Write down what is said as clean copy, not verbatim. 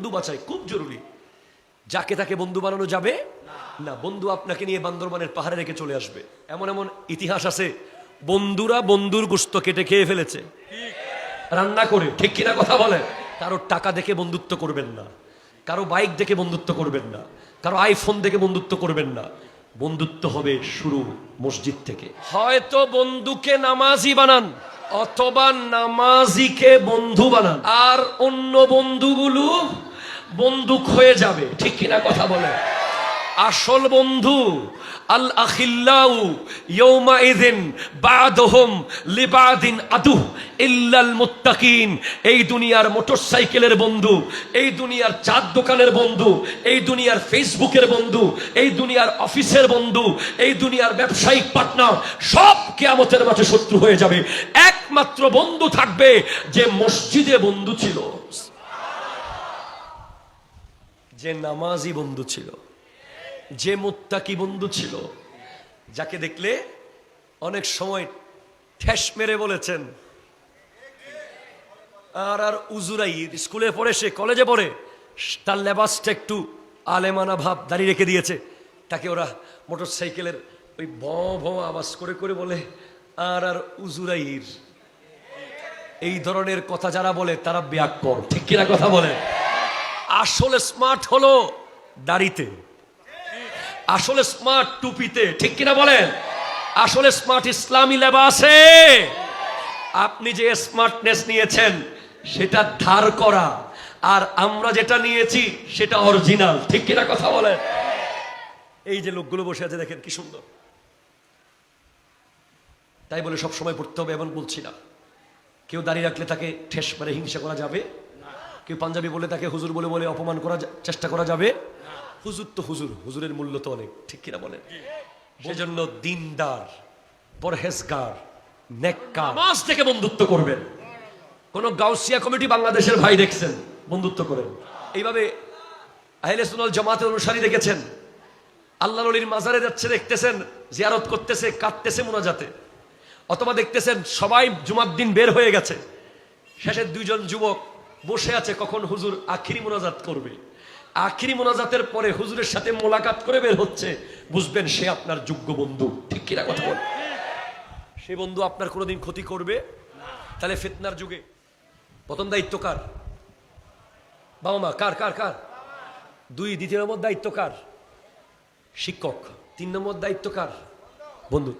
বন্ধু বাছাই খুব জরুরি। যাকে তাকে বন্ধু বানানো যাবে না। বন্ধু আপনাকে নিয়ে বান্দরবানের পাহাড়ে রেখে চলে আসবে, এমন এমন ইতিহাস আছে। বন্ধুরা বন্ধুর গোশত কেটে খেয়ে ফেলেছে রান্না করে, ঠিক কিনা কথা বলে। কারো টাকা দেখে বন্ধুত্ব করবেন না, কারো বাইক দেখে বন্ধুত্ব করবেন না, কারো আইফোন দেখে বন্ধুত্ব করবেন না। বন্ধুত্ব হবে শুরু মসজিদ থেকে। হয়তো বন্ধুকে নামাজি বানান অথবা নামাজিকে বন্ধু বানান, আর অন্য বন্ধুগুলো বন্দুক হয়ে যাবে, ঠিক কিনা কথা বলে। আসল বন্ধু আল আখিল্লাউ ইয়াউমাইযিন বা'দুহুম লিবাদিন আদু ইল্লাল মুত্তাকিন। এই দুনিয়ার মোটরসাইকেলের বন্ধু, এই দুনিয়ার চার দোকানের বন্ধু, এই দুনিয়ার ফেসবুকের বন্ধু, এই দুনিয়ার অফিসের বন্ধু, এই দুনিয়ার ব্যবসায়িক পার্টনার সব কিয়ামতের মাঠে শত্রু হয়ে যাবে। একমাত্র বন্ধু থাকবে যে মসজিদে বন্ধু ছিল, যে নামাজি বন্ধু ছিল, যে মুত্তাকি বন্ধু ছিল, যাকে দেখলে অনেক সময় ঠেস মেরে বলেছেন আর উজুরাই স্কুলে পড়ে, সে কলেজে পড়ে, তার লেবাসটা একটু আলেমানা ভাব, দাঁড়িয়ে রেখে দিয়েছে, তাকে ওরা মোটর সাইকেলের ওই ভ ভ আওয়াজ করে করে বলে আর উজুরাইর। এই ধরনের কথা যারা বলে তারা ব্যাককর, ঠিক কিনা কথা বলে। আসলে স্মার্ট হলো দাড়িতে, আসলে স্মার্ট টুপিতে, ঠিক কিনা বলেন। আসলে স্মার্ট ইসলামী লেবাসে। আপনি যে স্মার্টনেস নিয়েছেন সেটা ধার করা, আর আমরা যেটা নিয়েছি সেটা অরিজিনাল, ঠিক কিনা কথা বলেন। এই যে লোকগুলো বসে আছে দেখেন কি সুন্দর। তাই বলে সব সময় পড়তে হবে এমন বলছি না। কেউ দাঁড়িয়ে রাখলে তাকে ঠেস মারে হিংসা করা যাবে, কেউ পাঞ্জাবি বলে তাকে হুজুর বলে বলে অপমান করা চেষ্টা করা যাবে। হুজুর তো হুজুর, হুজুরের মূল্য তো অনেক, ঠিক কিনা বলেন। সেজন্য দিনদার, পরহেজগার, নেককার নামাজ থেকে বন্ধুত্ব করবেন। কোন গাউসিয়া কমিটি বাংলাদেশের ভাই দেখছেন, বন্ধুত্ব করেন। এইভাবে আহলে সুন্নাত জামাতের অনুসারী দেখেছেন, আল্লাহর ওলির মাজারে যাচ্ছে দেখতেছেন, জিয়ারত করতেছে, কাঁদতেছে মুনাজাতে। অথবা দেখতেছেন সবাই জুমার দিন বের হয়ে গেছে, শেষের দুইজন যুবক বসে আছে কখন হুজুর আখিরি মুনাজাত করবে। আখিরি মোনাজাতের পরে হুজুরের সাথে মোলাকাত করে বের হচ্ছে, বুঝবেন সে আপনার যোগ্য বন্ধু, ঠিক কিনা কথা বল। সে বন্ধু আপনার কোনোদিন ক্ষতি করবে। তাহলে ফিতনার যুগে প্রথম দায়িত্ব কার? বাবা মা। কার কার কার? দুই। দ্বিতীয় নম্বর দায়িত্ব কার? শিক্ষক। তিন নম্বর দায়িত্ব কার? বন্ধু।